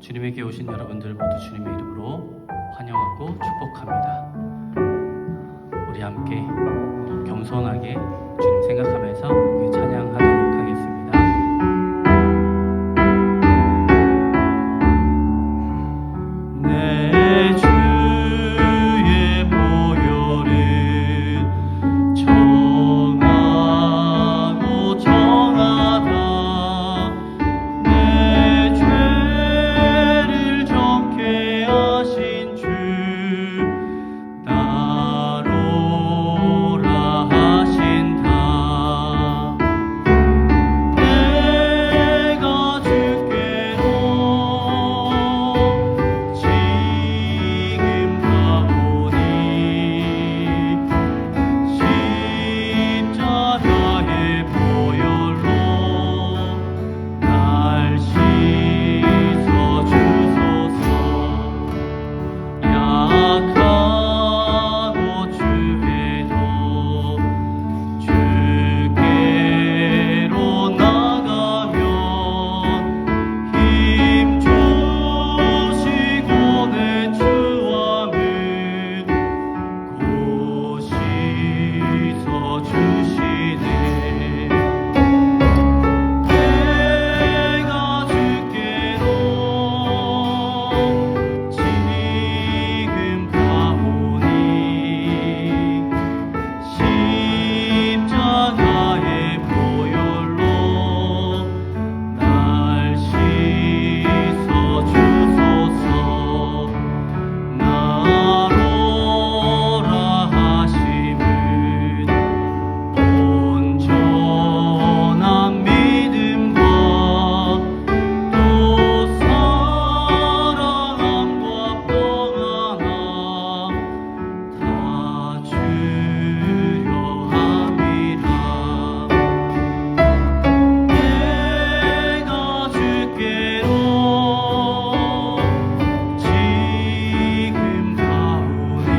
주님에게 오신 여러분들 모두 주님의 이름으로 환영하고 축복합니다. 우리 함께 겸손하게 주님 생각하면서 찬양하도록 하겠습니다. 내 주의 보혈은 정하고 정하다. 내 죄를 정케 하신 주 나로라 하신다. 내가 주께로 지금 가오니 십자가의 보혈로 날 씻어 주소서. 약하고 주에도 주께로 나가면 힘 주시고 내 주함은 곧 씻어 주시네. 내가 주께로 지금 가오니 십자가의 보혈로 날 씻어 주소서. 나로라 하심은 온전한 믿음과 또 사랑함과 평안함 다 주려 함이라. 내가 주께로 지금 가오니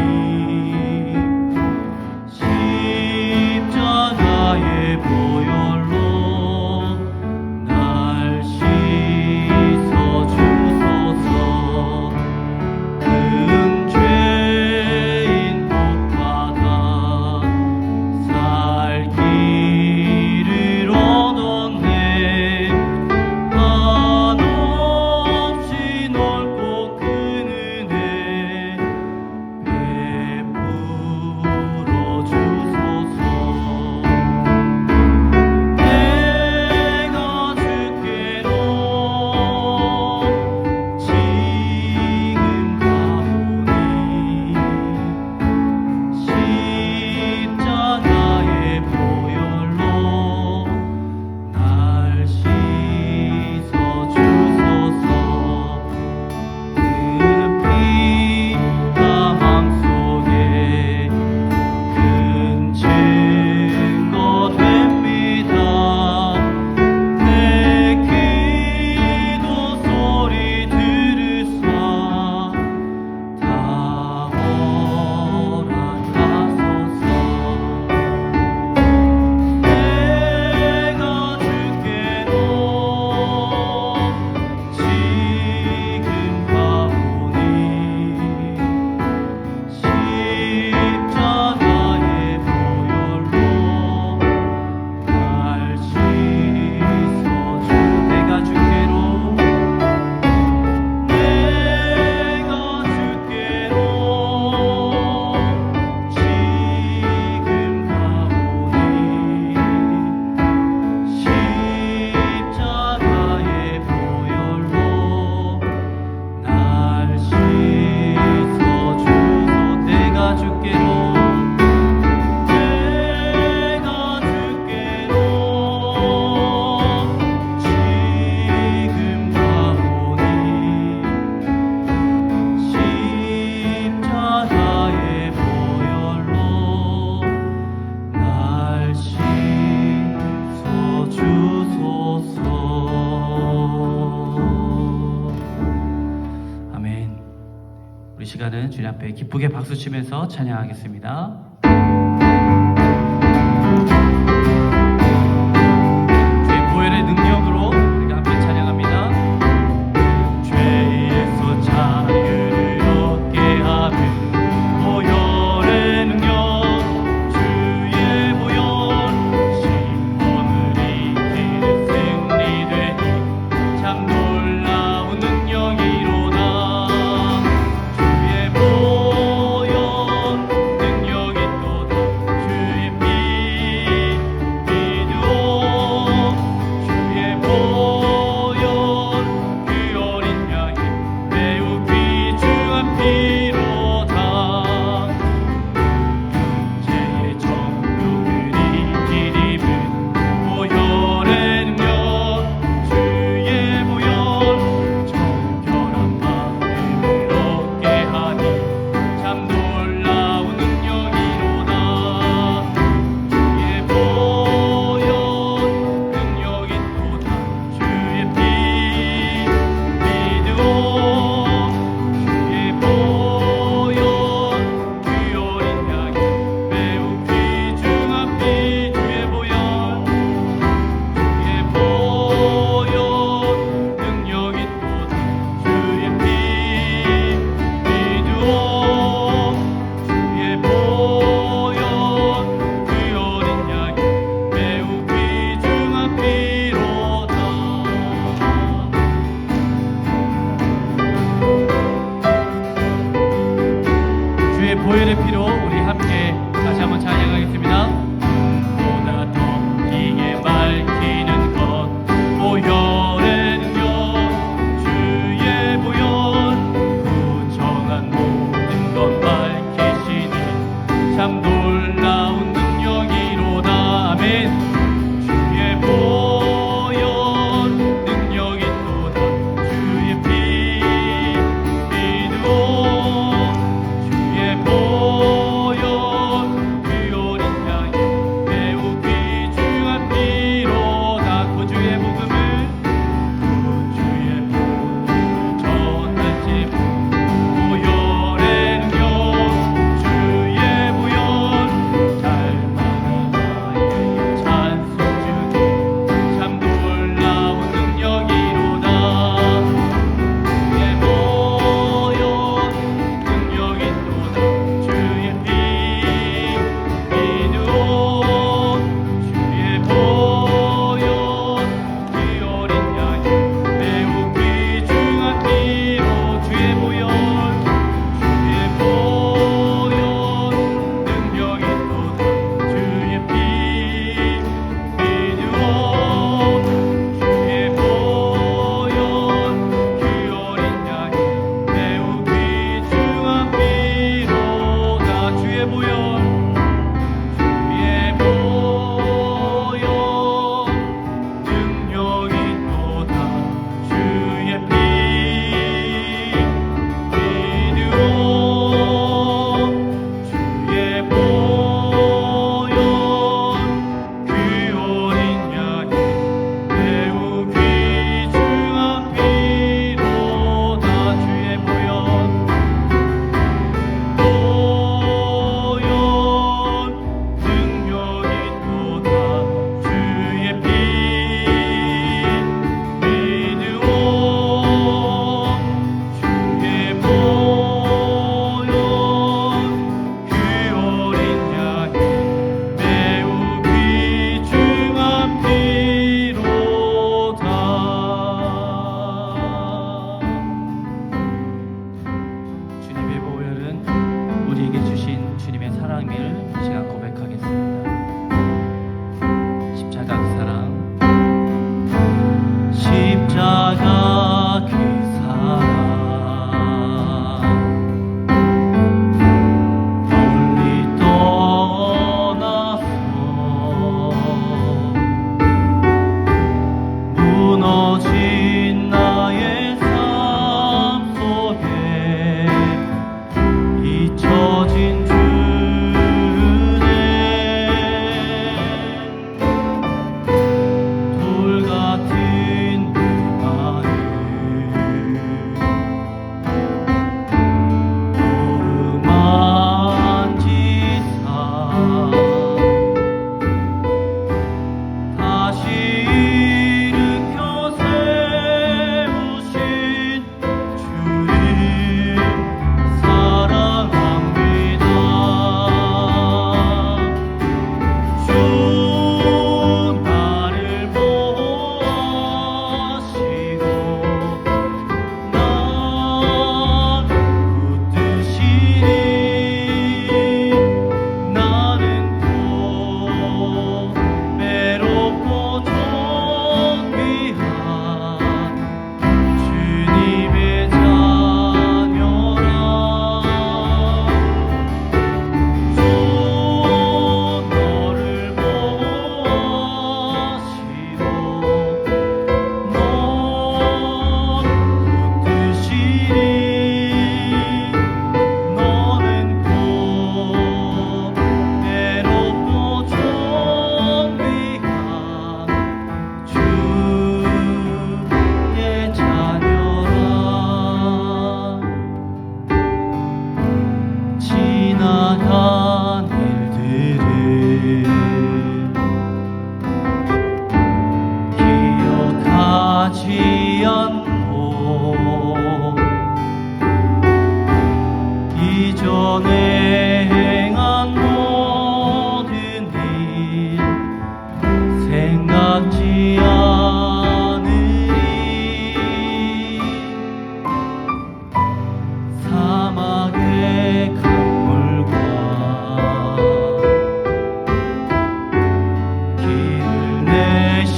십자가의 보혈로 날 씻어 주소서. 큰 죄인 복받아 살 길을 얻었네. 한없이 넓고 큰 은혜 베풀어 주소서. 내가 주께로 지금 가오니 십자가의 보혈로 날 씻어 주소서. 그 피 마음속에 큰 증거 됩니다. 내 기도 소리 들으사 다 허락하소서. 내가 주께로 지금 가오니 십자가의 보혈로 날 씻어 주. 내가 주께로 지금 가오니 십자가의 보혈로 날 씻어 주소. 내가 주께로 지금 가오니 십자가의 보혈로 날 씻어 주소서. 아멘. 우리 시간은 주님 앞에 기쁘게 박수 치면서 찬양하겠습니다. 주의 보혈의 능력으로 우리가 함께 찬양합니다. 죄인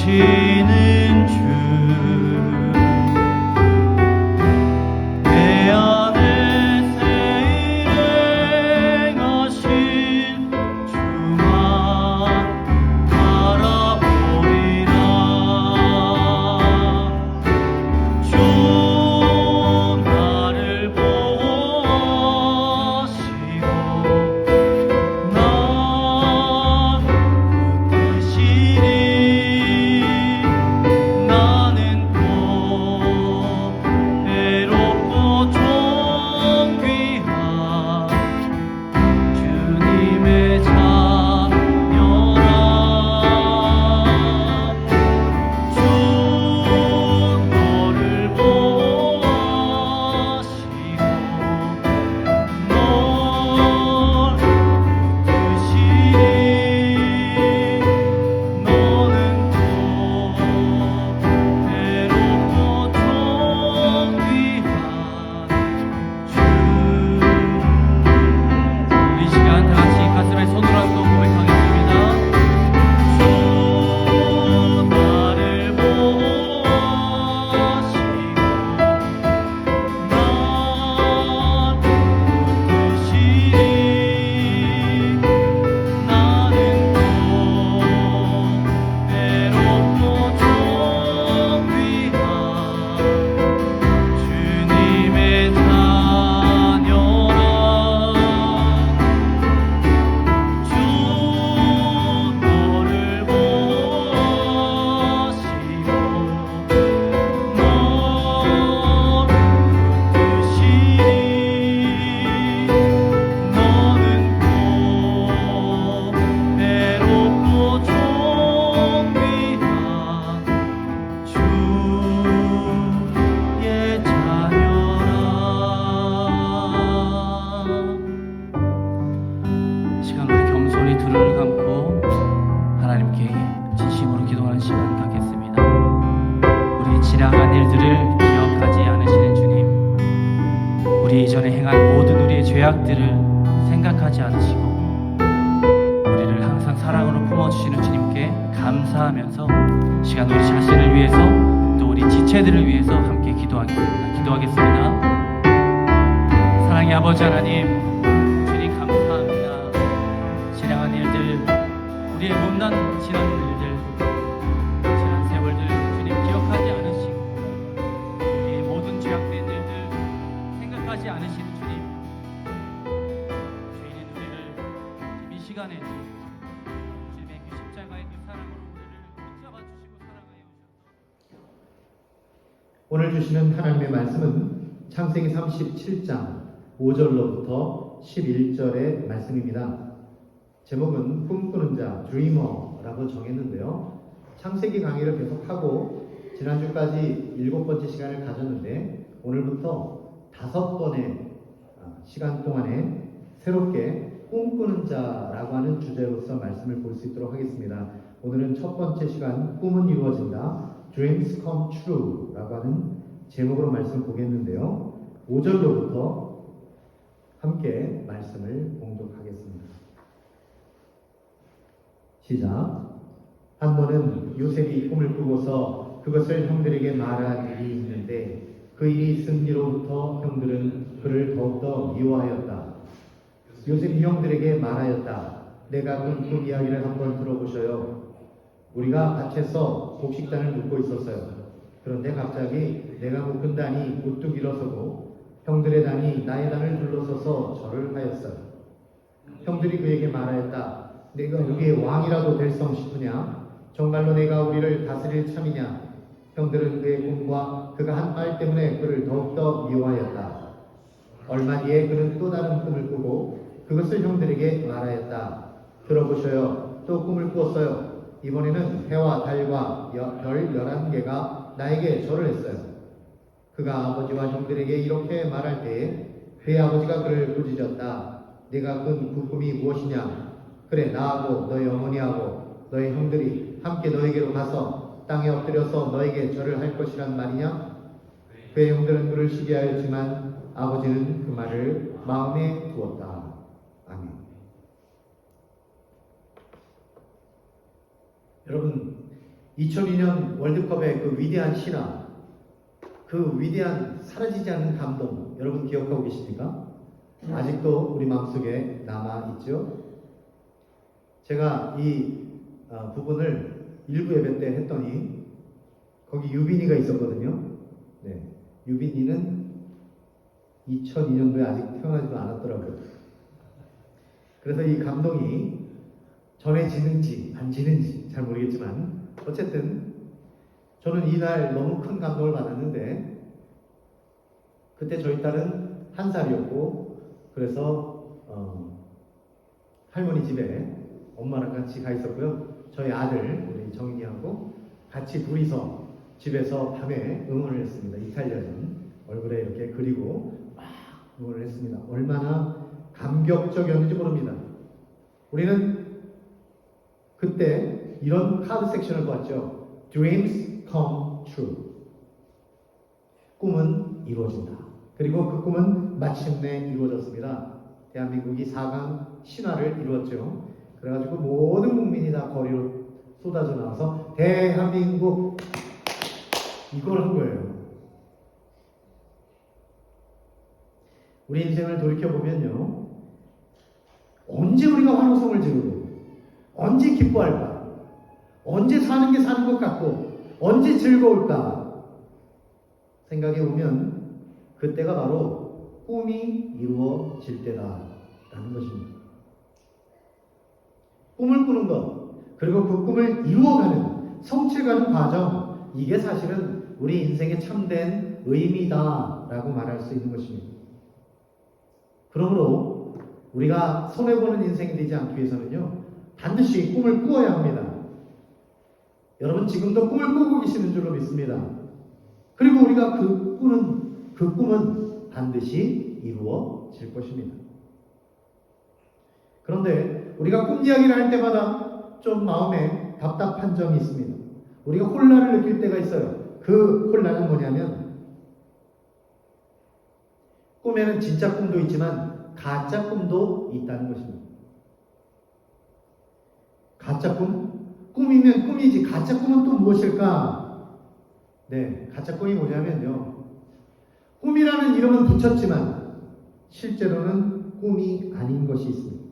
되시는 주, 내 안에 새 일을 행하신 주만 바라보리라. 주 나를 보시고 날 붙드시니 나는 또 외롭고 존귀한 주님의 자녀라. 주 너를 보시고 널 붙드시니 너는 또 외롭고 존귀한 주. 이 시간 다 같이 가슴에 손을 얹고 고백하겠습니다. 주 나를 보시고 날 붙드시니 나는 또 외롭고 존귀한 주님의 자녀라. 주 너를 보시고 널 붙드시니 너는 또 외롭고 존귀한 주의 자녀라. 시간 우리 겸손히 두 눈을 감고 하나님께 진심으로 기도하는 시간 갖겠습니다. 우리 지나간 일들을 기억하지 않으시는 주님, 우리 이전에 행한 모든 우리의 죄악들을 생각하지 않으시고 우리를 항상 사랑으로 품어주시는 주님께 감사하면서 시간 우리 자신을 위해서 또 우리 지체들을 위해서 함께 기도하겠습니다. 사랑의 아버지 하나님, 주님 감사합니다. 지나간 일들, 우리의 못난 지난 일들, 지난 세월들 주님 기억하지 않으시고 우리의 모든 죄악된 일들 생각하지 않으시는 주님, 죄인인 우리를 지금 이 시간에 주님의 그 십자가의 그 사랑으로 우리를 붙잡아 주시고 사랑하여 오셔서 오늘 주시는 하나님의 말씀은 창세기 37장 5절로부터 11절의 말씀입니다. 제목은 꿈꾸는 자, 드리머라고 정했는데요. 창세기 강의를 계속하고 지난주까지 7번째 시간을 가졌는데 오늘부터 5번의 시간 동안에 새롭게 꿈꾸는 자라고 하는 주제로서 말씀을 볼 수 있도록 하겠습니다. 오늘은 첫 번째 시간, 꿈은 이루어진다, Dreams Come True 라고 하는 제목으로 말씀을 보겠는데요. 5절로부터 함께 말씀을 봉독하겠습니다. 시작. 한 번은 요셉이 꿈을 꾸고서 그것을 형들에게 말한 일이 있는데 그 일이 있은 뒤로부터 형들은 그를 더욱더 미워하였다. 요셉이 형들에게 말하였다. 내가 꾼 꿈 이야기를 한번 들어보셔요. 우리가 밭에서 곡식단을 묶고 있었어요. 그런데 갑자기 내가 묶은 단이 우뚝 일어서고 형들의 단이 나의 단을 둘러서서 절을 하였어요. 형들이 그에게 말하였다. 내가 여기에 왕이라도 될성 싶으냐? 정말로 내가 우리를 다스릴 참이냐? 형들은 그의 꿈과 그가 한 말 때문에 그를 더욱더 미워하였다. 얼마 뒤에 그는 또 다른 꿈을 꾸고 그것을 형들에게 말하였다. 들어보셔요. 또 꿈을 꾸었어요. 이번에는 해와 달과 별 11개가 나에게 절을 했어요. 그가 아버지와 형들에게 이렇게 말할 때에 그의 아버지가 그를 꾸짖었다. 네가 꾼 그 꿈이 무엇이냐? 그래, 나하고 너희 어머니하고 너희 형들이 함께 너에게로 가서 땅에 엎드려서 너에게 절을 할 것이란 말이냐? 그의 형들은 그를 시기 하였지만 아버지는 그 말을 마음에 두었다. 아멘. 여러분, 2002년 월드컵의 그 위대한 신화, 그 위대한 사라지지 않는 감동, 여러분 기억하고 계십니까? 아직도 우리 마음속에 남아있죠? 제가 이 부분을 일부 예배 때 했더니 거기 유빈이가 있었거든요. 네, 유빈이는 2002년도에 아직 태어나지도 않았더라고요. 그래서 이 감동이 전해지는지 안 지는지 잘 모르겠지만 어쨌든 저는 이날 너무 큰 감동을 받았는데 그때 저희 딸은 1살이었고 그래서 할머니 집에 엄마랑 같이 가 있었고요. 저희 아들 우리 정인이하고 같이 둘이서 집에서 밤에 응원을 했습니다. 이탈리아전 얼굴에 이렇게 그리고 막 응원을 했습니다. 얼마나 감격적이었는지 모릅니다. 우리는 그때 이런 카드 섹션을 보았죠. Dreams come true. 꿈은 이루어진다. 그리고 그 꿈은 마침내 이루어졌습니다. 대한민국이 4강 신화를 이루었죠. 그래가지고 모든 국민이 다 거리로 쏟아져 나와서 대한민국 이걸 한 거예요. 우리 인생을 돌이켜보면요. 언제 우리가 환호성을 지르고 언제 기뻐할까? 언제 사는 게 사는 것 같고 언제 즐거울까? 생각해 보면 그때가 바로 꿈이 이루어질 때다라는 것입니다. 꿈을 꾸는 것, 그리고 그 꿈을 이루어가는 성취가는 과정, 이게 사실은 우리 인생의 참된 의미다라고 말할 수 있는 것입니다. 그러므로 우리가 손해보는 인생이 되지 않기 위해서는요, 반드시 꿈을 꾸어야 합니다. 여러분 지금도 꿈을 꾸고 계시는 줄로 믿습니다. 그리고 우리가 그 꿈은 반드시 이루어질 것입니다. 그런데 우리가 꿈 이야기를 할 때마다 좀 마음에 답답한 점이 있습니다. 우리가 혼란을 느낄 때가 있어요. 그 혼란은 뭐냐면 꿈에는 진짜 꿈도 있지만 가짜 꿈도 있다는 것입니다. 가짜 꿈? 꿈이면 꿈이지 가짜 꿈은 또 무엇일까? 네, 가짜 꿈이 뭐냐면요. 꿈이라는 이름은 붙였지만 실제로는 꿈이 아닌 것이 있습니다.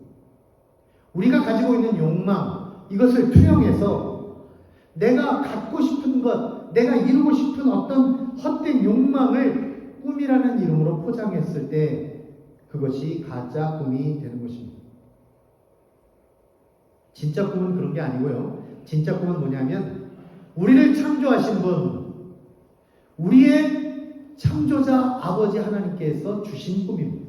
우리가 가지고 있는 욕망, 이것을 투영해서 내가 갖고 싶은 것, 내가 이루고 싶은 어떤 헛된 욕망을 꿈이라는 이름으로 포장했을 때 그것이 가짜 꿈이 되는 것입니다. 진짜 꿈은 그런 게 아니고요. 진짜 꿈은 뭐냐면 우리를 창조하신 분, 우리의 창조자 아버지 하나님께서 주신 꿈입니다.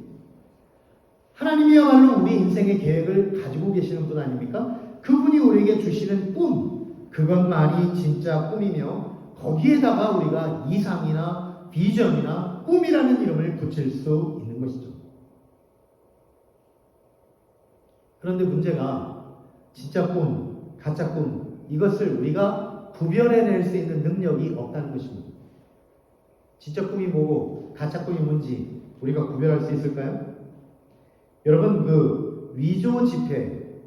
하나님이야말로 우리 인생의 계획을 가지고 계시는 분 아닙니까? 그분이 우리에게 주시는 꿈, 그것만이 진짜 꿈이며 거기에다가 우리가 이상이나 비전이나 꿈이라는 이름을 붙일 수 있는 것이죠. 그런데 문제가 진짜 꿈, 가짜 꿈, 이것을 우리가 구별해낼 수 있는 능력이 없다는 것입니다. 진짜 꿈이 뭐고 가짜 꿈이 뭔지 우리가 구별할 수 있을까요? 여러분 그 위조 지폐를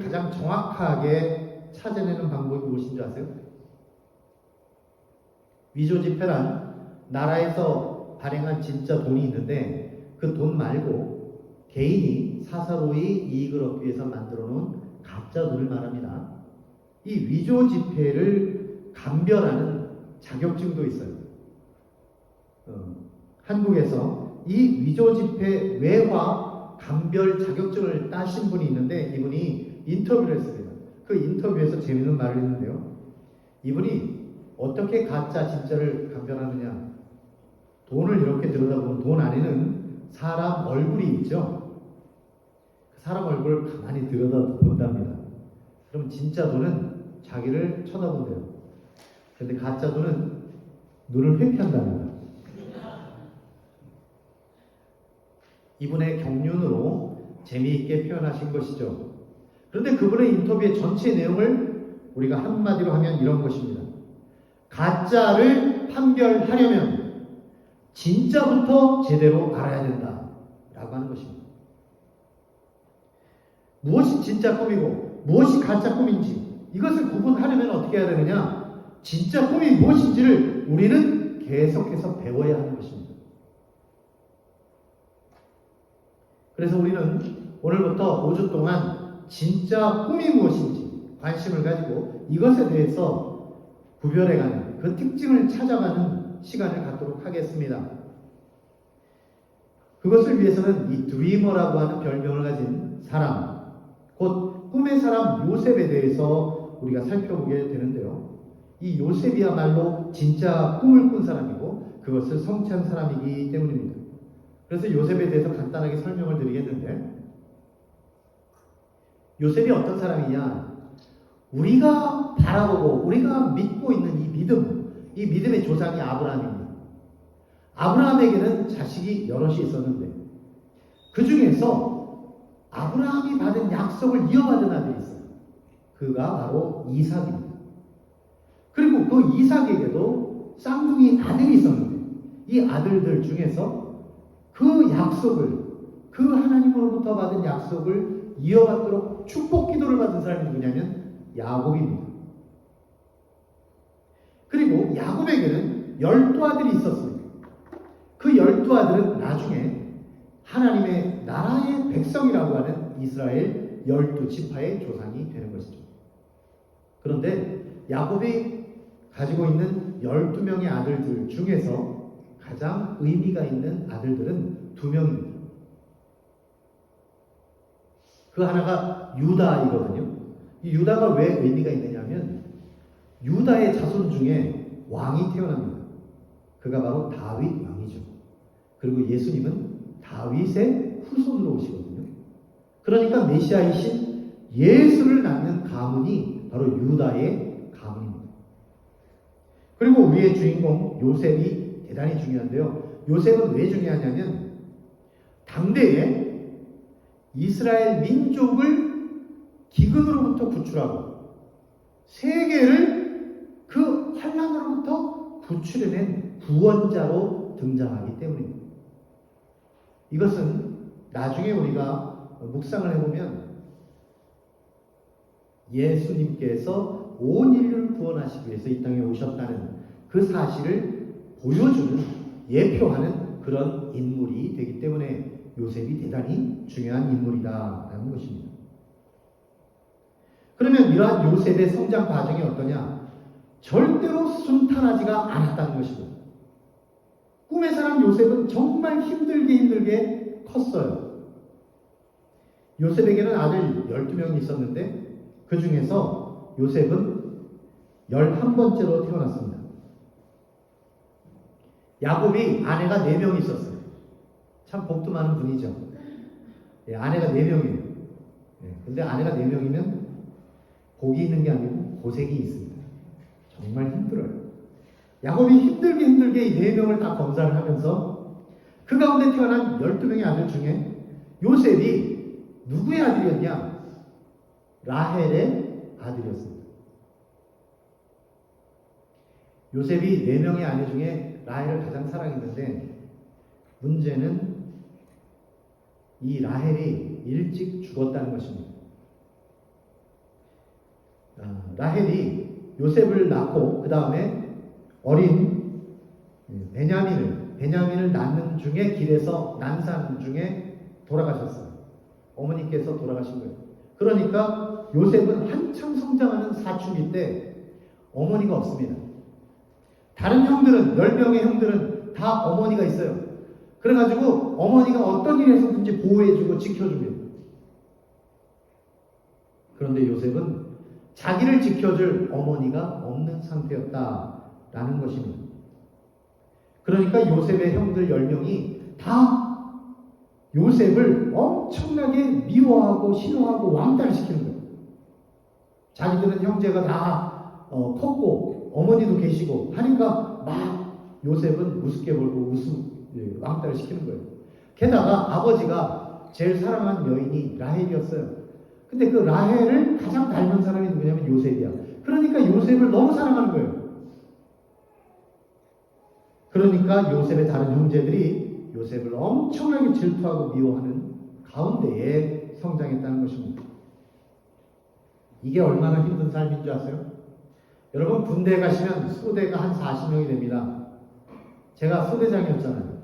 가장 정확하게 찾아내는 방법이 무엇인 줄 아세요? 위조 지폐란 나라에서 발행한 진짜 돈이 있는데 그 돈 말고 개인이 사사로이 이익을 얻기 위해서 만들어 놓은 가짜 돈을 말합니다. 이 위조 지폐를 감별하는 자격증도 있어요. 한국에서 이 위조 지폐 외화 감별 자격증을 따신 분이 있는데 이분이 인터뷰를 했습니다. 그 인터뷰에서 재미있는 말을 했는데요. 이분이 어떻게 가짜 진짜를 감별하느냐. 돈을 이렇게 들여다보면 돈 안에는 사람 얼굴이 있죠. 그 사람 얼굴을 가만히 들여다본답니다. 그럼 진짜 돈은 자기를 쳐다본대요. 그런데 가짜 돈은 눈을 회피한답니다. 이분의 경륜으로 재미있게 표현하신 것이죠. 그런데 그분의 인터뷰의 전체 내용을 우리가 한마디로 하면 이런 것입니다. 가짜를 판별하려면 진짜부터 제대로 알아야 된다 라고 하는 것입니다. 무엇이 진짜 꿈이고 무엇이 가짜 꿈인지 이것을 구분하려면 어떻게 해야 되느냐? 진짜 꿈이 무엇인지를 우리는 계속해서 배워야 하는 것입니다. 그래서 우리는 오늘부터 5주 동안 진짜 꿈이 무엇인지 관심을 가지고 이것에 대해서 구별해가는 그 특징을 찾아가는 시간을 갖도록 하겠습니다. 그것을 위해서는 이 드리머라고 하는 별명을 가진 사람, 곧 꿈의 사람 요셉에 대해서 우리가 살펴보게 되는데요. 이 요셉이야말로 진짜 꿈을 꾼 사람이고 그것을 성취한 사람이기 때문입니다. 그래서 요셉에 대해서 간단하게 설명을 드리겠는데, 요셉이 어떤 사람이냐? 우리가 바라보고 우리가 믿고 있는 이 믿음, 이 믿음의 조상이 아브라함입니다. 아브라함에게는 자식이 여럿이 있었는데 그 중에서 아브라함이 받은 약속을 이어받은 아들이 있어요. 그가 바로 이삭입니다. 그리고 그 이삭에게도 쌍둥이 아들이 있었는데 이 아들들 중에서 그 약속을, 그 하나님으로부터 받은 약속을 이어받도록 축복 기도를 받은 사람이 누구냐면 야곱입니다. 그리고 야곱에게는 12아들이 있었습니다. 그 12아들은 나중에 하나님의 나라의 백성이라고 하는 이스라엘 12지파의 조상이 되는 것이죠. 그런데 야곱이 가지고 있는 12명의 아들들 중에서 가장 의미가 있는 아들들은 2명입니다. 그 하나가 유다이거든요. 이 유다가 왜 의미가 있느냐면 유다의 자손 중에 왕이 태어납니다. 그가 바로 다윗 왕이죠. 그리고 예수님은 다윗의 후손으로 오시거든요. 그러니까 메시아이신 예수를 낳는 가문이 바로 유다의 가문입니다. 그리고 우리의 주인공 요셉이 대단히 중요한데요. 요셉은 왜 중요하냐면 당대에 이스라엘 민족을 기근으로부터 구출하고 세계를 그 환난으로부터 구출해낸 구원자로 등장하기 때문입니다. 이것은 나중에 우리가 묵상을 해보면 예수님께서 온 인류를 구원하시기 위해서 이 땅에 오셨다는 그 사실을 보여주는, 예표하는 그런 인물이 되기 때문에 요셉이 대단히 중요한 인물이다라는 것입니다. 그러면 이러한 요셉의 성장 과정이 어떠냐? 절대로 순탄하지가 않았다는 것입니다. 꿈의 사람 요셉은 정말 힘들게 컸어요. 요셉에게는 아들 12명이 있었는데 그 중에서 요셉은 11번째로 태어났습니다. 야곱이 아내가 4명이 있었어요. 참 복도 많은 분이죠. 아내가 4명이에요. 근데 아내가 4명이면 복이 있는 게 아니고 고생이 있습니다. 정말 힘들어요. 야곱이 힘들게 이 4명을 다 검사를 하면서 그 가운데 태어난 12명의 아들 중에 요셉이 누구의 아들이었냐? 라헬의 아들이었습니다. 요셉이 4명의 아내 중에 라헬을 가장 사랑했는데 문제는 이 라헬이 일찍 죽었다는 것입니다. 라헬이 요셉을 낳고 그 다음에 어린 베냐민을 낳는 중에 길에서 난산 중에 돌아가셨어요. 어머니께서 돌아가신 거예요. 그러니까 요셉은 한참 성장하는 사춘기 때 어머니가 없습니다. 다른 형들은 10명의 형들은 다 어머니가 있어요. 그래가지고 어머니가 어떤 일에서든지 보호해주고 지켜줍니다. 그런데 요셉은 자기를 지켜줄 어머니가 없는 상태였다라는 것입니다. 그러니까 요셉의 형들 10명이 다 요셉을 엄청나게 미워하고 싫어하고 왕따시키는 거예요. 자기들은 형제가 다 컸고 어머니도 계시고 하니까 막 요셉은 우습게 보고 왕따를 시키는 거예요. 게다가 아버지가 제일 사랑하는 여인이 라헬이었어요. 근데 그 라헬을 가장 닮은 사람이 누구냐면 요셉이야. 그러니까 요셉을 너무 사랑하는 거예요. 그러니까 요셉의 다른 형제들이 요셉을 엄청나게 질투하고 미워하는 가운데에 성장했다는 것입니다. 이게 얼마나 힘든 삶인 줄 아세요? 여러분 군대 가시면 소대가 한 40명이 됩니다. 제가 소대장이었잖아요.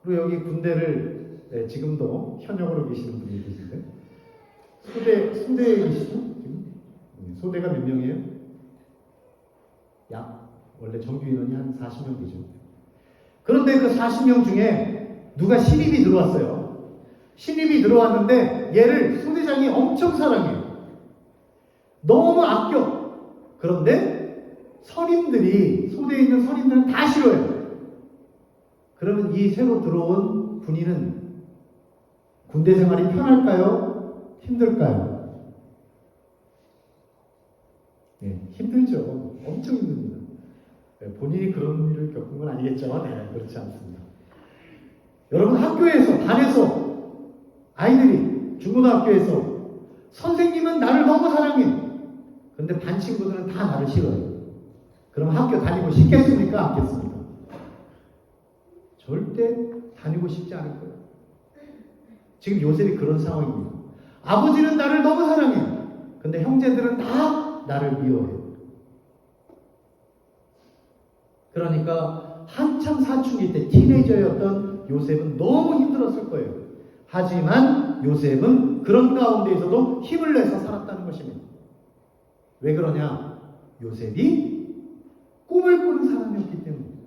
그리고 여기 군대를 지금도 현역으로 계시는 분이 계신데 소대에 계시죠? 지금? 소대가 몇 명이에요? 원래 정규 인원이 한 40명 되죠. 그런데 그 40명 중에 누가 신입이 들어왔어요. 신입이 들어왔는데 얘를 소대장이 엄청 사랑해요. 너무 아껴. 그런데 선임들이, 소대에 있는 선임들은 다 싫어해요. 그러면 이 새로 들어온 군인은 군대 생활이 편할까요? 힘들까요? 네, 힘들죠. 엄청 힘듭니다. 본인이 그런 일을 겪은 건 아니겠죠? 네, 그렇지 않습니다. 여러분 학교에서, 반에서 아이들이 중고등학교에서 선생님은 나를 너무 사랑해. 그런데 반 친구들은 다 나를 싫어해요. 그럼 학교 다니고 싶겠습니까? 않겠습니까? 절대 다니고 싶지 않을 거예요. 지금 요셉이 그런 상황입니다. 아버지는 나를 너무 사랑해. 근데 형제들은 다 나를 미워해요. 그러니까 한참 사춘기 때 티네이저였던 요셉은 너무 힘들었을 거예요. 하지만 요셉은 그런 가운데에서도 힘을 내서 살았다는 것입니다. 왜 그러냐? 요셉이 꿈을 꾸는 사람이었기 때문입니다.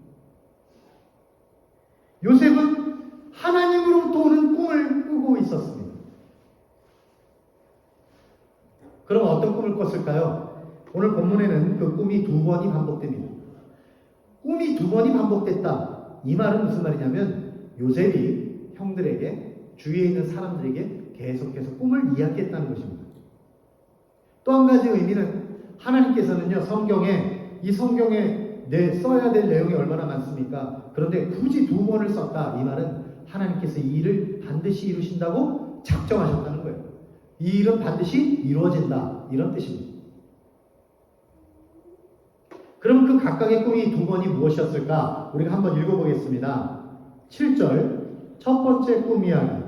요셉은 하나님으로부터 오는 꿈을 꾸고 있었습니다. 그럼 어떤 꿈을 꿨을까요? 오늘 본문에는 그 꿈이 2번이 반복됩니다. 꿈이 2번이 반복됐다. 이 말은 무슨 말이냐면 요셉이 형들에게, 주위에 있는 사람들에게 계속해서 꿈을 이야기했다는 것입니다. 또 한 가지 의미는 하나님께서는요, 이 성경에 써야 될 내용이 얼마나 많습니까? 그런데 굳이 2번을 썼다. 이 말은 하나님께서 이 일을 반드시 이루신다고 작정하셨다는 거예요. 이 일은 반드시 이루어진다. 이런 뜻입니다. 그럼 그 각각의 꿈이 2번이 무엇이었을까? 우리가 한번 읽어보겠습니다. 7절, 첫 번째 꿈 이야기.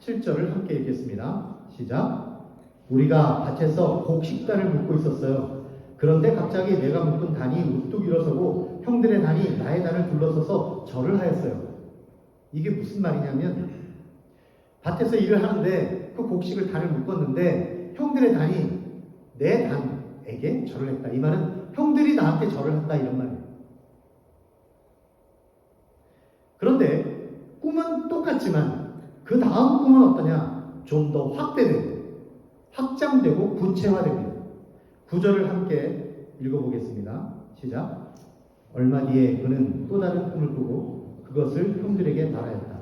7절을 함께 읽겠습니다. 시작. 우리가 밭에서 곡식단을 묶고 있었어요. 그런데 갑자기 내가 묶은 단이 우뚝 일어서고 형들의 단이 나의 단을 둘러서서 절을 하였어요. 이게 무슨 말이냐면 밭에서 일을 하는데 그 곡식을 단을 묶었는데 형들의 단이 내 단에게 절을 했다. 이 말은 형들이 나한테 절을 한다 이런 말이에요. 그런데 꿈은 똑같지만 그 다음 꿈은 어떠냐? 좀 더 확대되고 확장되고 구체화됩니다. 9절을 함께 읽어보겠습니다. 시작. 얼마 뒤에 그는 또 다른 꿈을 꾸고 그것을 형들에게 말하였다.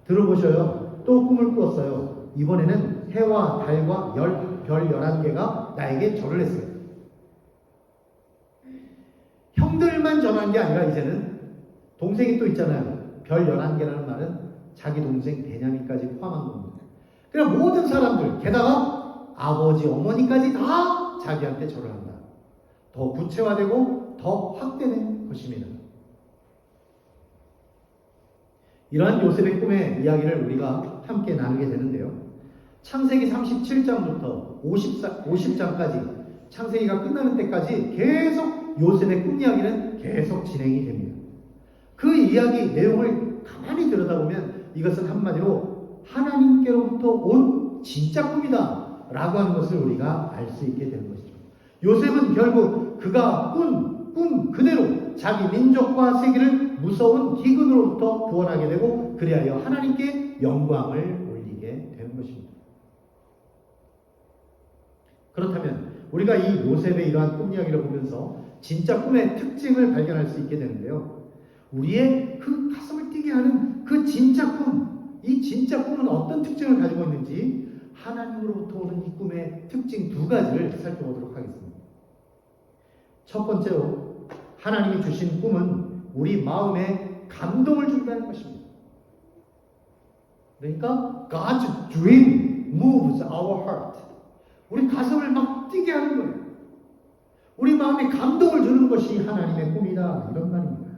들어보셔요. 또 꿈을 꾸었어요. 이번에는 해와 달과 별 11개가 나에게 절을 했어요. 형들만 전한 게 아니라 이제는 동생이 또 있잖아요. 별 11개라는 말은 자기 동생 베냐민까지 포함한 겁니다. 그냥 모든 사람들, 게다가 아버지, 어머니까지 다 자기한테 절을 한다. 더 구체화되고 더 확대된 것입니다. 이러한 요셉의 꿈의 이야기를 우리가 함께 나누게 되는데요. 창세기 37장부터 50장까지 창세기가 끝나는 때까지 계속 요셉의 꿈 이야기는 계속 진행이 됩니다. 그 이야기 내용을 가만히 들여다보면 이것은 한마디로 하나님께로부터 온 진짜 꿈이다 라고 하는 것을 우리가 알 수 있게 되는 것이죠. 요셉은 결국 그가 꾼 꿈 그대로 자기 민족과 세계를 무서운 기근으로부터 구원하게 되고 그리하여 하나님께 영광을 올리게 되는 것입니다. 그렇다면 우리가 이 요셉의 이러한 꿈 이야기를 보면서 진짜 꿈의 특징을 발견할 수 있게 되는데요. 우리의 그 가슴을 뛰게 하는 그 진짜 꿈, 이 진짜 꿈은 어떤 특징을 가지고 있는지 하나님으로부터 오는 이 꿈의 특징 2가지를 살펴보도록 하겠습니다. 첫 번째로 하나님이 주신 꿈은 우리 마음에 감동을 준다는 것입니다. 그러니까 God's dream moves our heart. 우리 가슴을 막 뛰게 하는 거예요. 우리 마음에 감동을 주는 것이 하나님의 꿈이다. 이런 말입니다.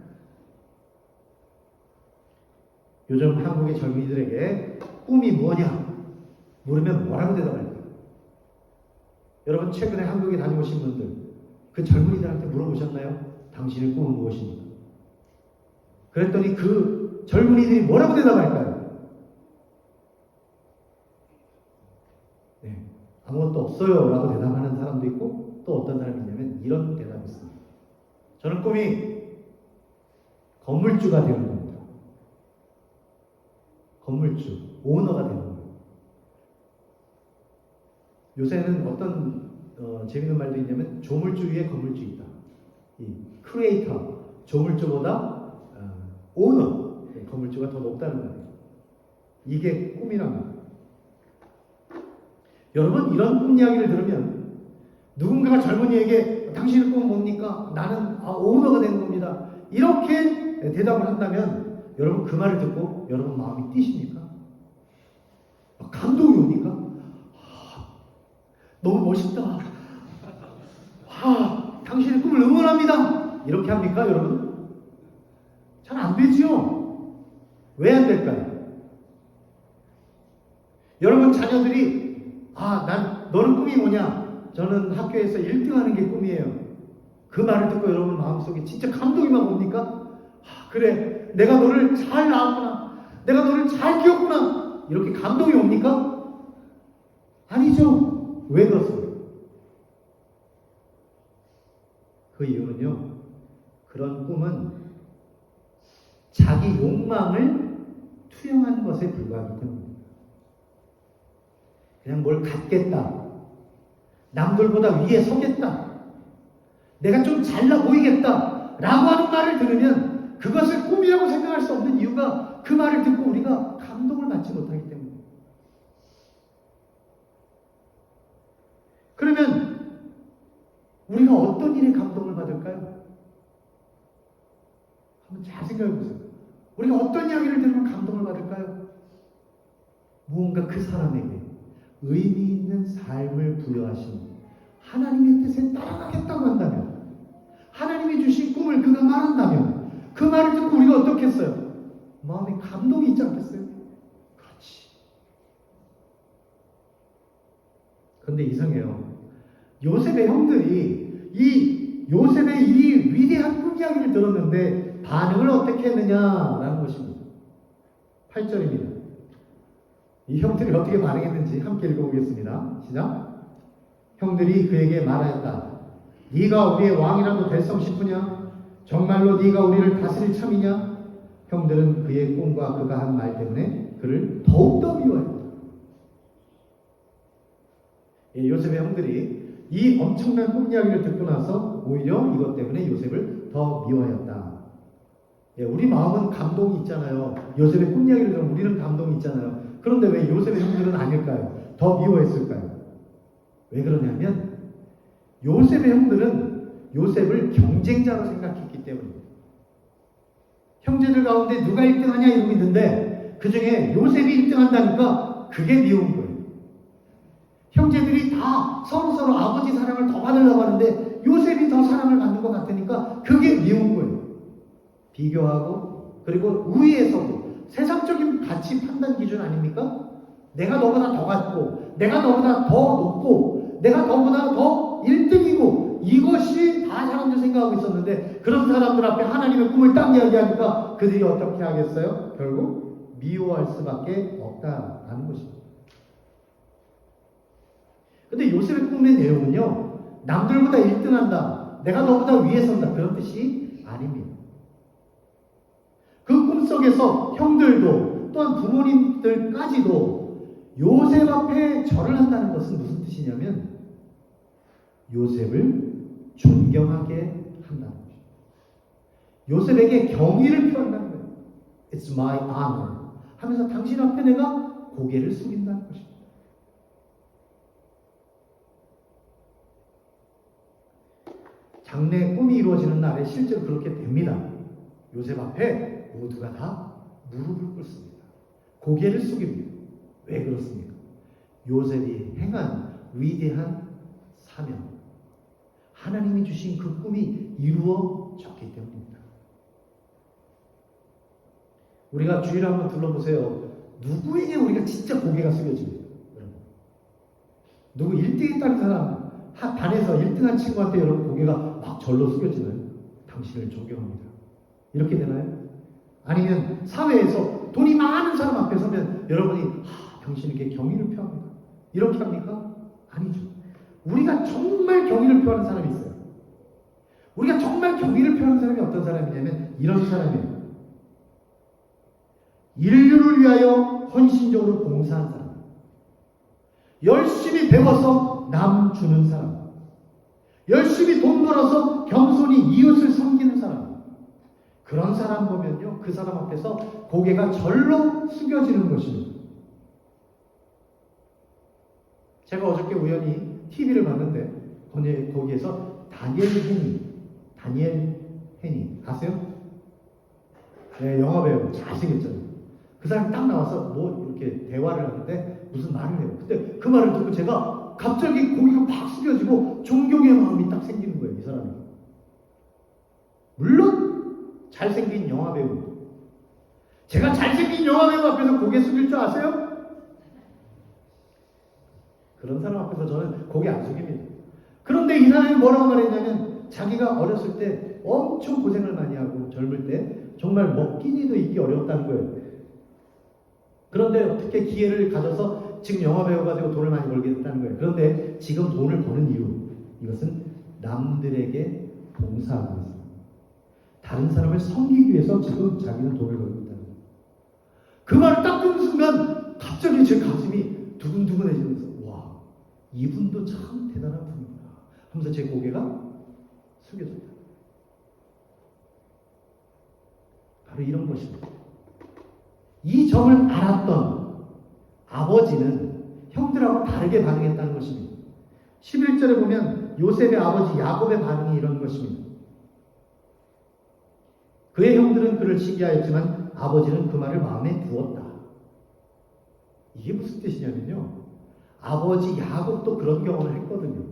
요즘 한국의 젊은이들에게 꿈이 뭐냐 물으면 뭐라고 대답할까요? 여러분 최근에 한국에 다녀오신 분들 그 젊은이들한테 물어보셨나요? 당신의 꿈은 무엇입니까? 그랬더니 그 젊은이들이 뭐라고 대답할까요? 네, 아무것도 없어요 라고 대답하는 사람도 있고 또 어떤 사람이 있냐면 이런 대답이 있습니다. 저는 꿈이 건물주가 되는 겁니다. 건물주, 오너가 되는 겁니다. 요새는 어떤 재밌는 말도 있냐면 조물주 위에 건물주 있다. 이 크리에이터, 조물주보다 오너, 건물주가 더 높다는 거예요. 이게 꿈이랍니다. 여러분 이런 꿈 이야기를 들으면 누군가가 젊은이에게 당신의 꿈은 뭡니까? 나는 오너가 되는 겁니다. 이렇게 대답을 한다면 여러분 그 말을 듣고 여러분 마음이 뛰십니까? 감동이 옵니까? 너무 멋있다. 당신의 꿈을 응원합니다. 이렇게 합니까, 여러분? 잘 안 되지요? 왜 안 될까요? 여러분 자녀들이 너는 꿈이 뭐냐? 저는 학교에서 1등 하는 게 꿈이에요. 그 말을 듣고 여러분 마음속에 진짜 감동이 막 옵니까? 그래, 내가 너를 잘 낳았구나. 내가 너를 잘 키웠구나. 이렇게 감동이 옵니까? 아니죠. 왜 그렇습니까? 그 이유는요, 그런 꿈은 자기 욕망을 투영하는 것에 불과하기 때문입니다. 그냥 뭘 갖겠다, 남들보다 위에 서겠다, 내가 좀 잘나 보이겠다 라고 하는 말을 들으면 그것을 꿈이라고 생각할 수 없는 이유가 그 말을 듣고 우리가 감동을 받지 못하기 때문입니다. 그러면 우리가 어떤 일에 감동을 받을까요? 한번 잘 생각해 보세요. 우리가 어떤 이야기를 들으면 감동을 받을까요? 무언가 그 사람에게 의미 있는 삶을 부여하신 하나님의 뜻에 따라가겠다고 한다면, 하나님이 주신 꿈을 그가 말한다면 그 말을 듣고 우리가 어떻게 했어요? 마음에 감동이 있지 않겠어요? 그렇지. 그런데 이상해요. 요셉의 형들이 이 요셉의 이 위대한 꿈 이야기를 들었는데 반응을 어떻게 했느냐라는 것입니다. 8절입니다. 이 형들이 어떻게 반응했는지 함께 읽어보겠습니다. 시작. 형들이 그에게 말하였다. 네가 우리의 왕이라도 될성 싶으냐? 정말로 네가 우리를 다스릴 참이냐? 형들은 그의 꿈과 그가 한 말 때문에 그를 더욱더 미워했다. 요셉의 형들이 이 엄청난 꿈 이야기를 듣고 나서 오히려 이것 때문에 요셉을 더 미워하였다. 우리 마음은 감동이 있잖아요. 요셉의 꿈 이야기를 들으면 우리는 감동이 있잖아요. 그런데 왜 요셉의 형들은 아닐까요? 더 미워했을까요? 왜 그러냐면 요셉의 형들은 요셉을 경쟁자로 생각했기 때문입니다. 형제들 가운데 누가 1등하냐 이러고 있는데 그 중에 요셉이 1등한다니까 그게 미운 거예요. 형제들이 다 서로 아버지 사랑을 더 받으려고 하는데 요셉이 더 사랑을 받는 것 같으니까 그게 미운 거예요. 비교하고 그리고 우위에 서고 세상적인 가치 판단 기준 아닙니까? 내가 너보다 더 같고 내가 너보다 더 높고 내가 너보다 더 1등이고 이것이 다 사람들 생각하고 있었는데 그런 사람들 앞에 하나님의 꿈을 딱 이야기하니까 그들이 어떻게 하겠어요? 결국 미워할 수밖에 없다라는 것입니다. 근데 요셉의 꿈의 내용은요, 남들보다 1등한다, 내가 너보다 위에 선다, 그런 뜻이 아닙니다. 그 꿈속에서 형들도 또한 부모님들까지도 요셉 앞에 절을 한다는 것은 무슨 뜻이냐면 요셉을 존경하게 한다는 것입니다. 요셉에게 경의를 표한다는 거예요. It's my honor 하면서 당신 앞에 내가 고개를 숙인다는 것입니다. 장래 꿈이 이루어지는 날에 실제로 그렇게 됩니다. 요셉 앞에 모두가 다 무릎을 꿇습니다. 고개를 숙입니다. 왜 그렇습니까? 요셉이 행한 위대한 사명, 하나님이 주신 그 꿈이 이루어졌기 때문입니다. 우리가 주위를 한번 둘러보세요. 누구에게 우리가 진짜 고개가 숙여집니까? 누구 1등에 따른 사람, 반에서 1등한 친구한테 여러분 고개가 막 절로 숙여지나요? 당신을 존경합니다. 이렇게 되나요? 아니면 사회에서 돈이 많은 사람 앞에 서면 여러분이 당신에게 경의를 표합니다. 이렇게 합니까? 아니죠. 우리가 정말 경의를 표하는 사람이 있어요. 우리가 정말 경의를 표하는 사람이 어떤 사람이냐면 이런 사람이에요. 인류를 위하여 헌신적으로 봉사한 사람. 열심히 배워서 남 주는 사람. 열심히 돈 벌어서 겸손히 이웃을 섬기는 사람. 그런 사람 보면요, 그 사람 앞에서 고개가 절로 숙여지는 것입니다. 제가 어저께 우연히 TV를 봤는데 거기에서 다니엘 헤니 아세요? 네, 영화배우 잘생겼잖아요. 그 사람이 딱 나와서 뭐 이렇게 대화를 하는데 무슨 말을 해요. 근데 그 말을 듣고 제가 갑자기 고개가 팍 숙여지고 존경의 마음이 딱 생기는 거예요. 이 사람이. 물론 잘생긴 영화배우. 제가 잘생긴 영화배우 앞에서 고개 숙일 줄 아세요? 그런 사람 앞에서 저는 고개 안 숙입니다. 그런데 이 사람이 뭐라고 말했냐면 자기가 어렸을 때 엄청 고생을 많이 하고 젊을 때 정말 먹기니도 있기 어려웠다는 거예요. 그런데 어떻게 기회를 가져서 지금 영화배우가 되고 돈을 많이 벌게 됐다는 거예요. 그런데 지금 돈을 버는 이유, 이것은 남들에게 봉사하고 있습니다. 다른 사람을 섬기기 위해서 지금 자기는 돈을 벌고 있다는 거예요. 그 말을 딱 듣는 순간 갑자기 제 가슴이 두근두근해지면서 와, 이분도 참 대단한 분이구나 하면서 제 고개가 숙여집니다. 바로 이런 것입니다. 이 점을 알았던 아버지는 형들하고 다르게 반응했다는 것입니다. 11절에 보면 요셉의 아버지 야곱의 반응이 이런 것입니다. 그의 형들은 그를 시기하였지만 아버지는 그 말을 마음에 두었다. 이게 무슨 뜻이냐면요, 아버지 야곱도 그런 경험을 했거든요.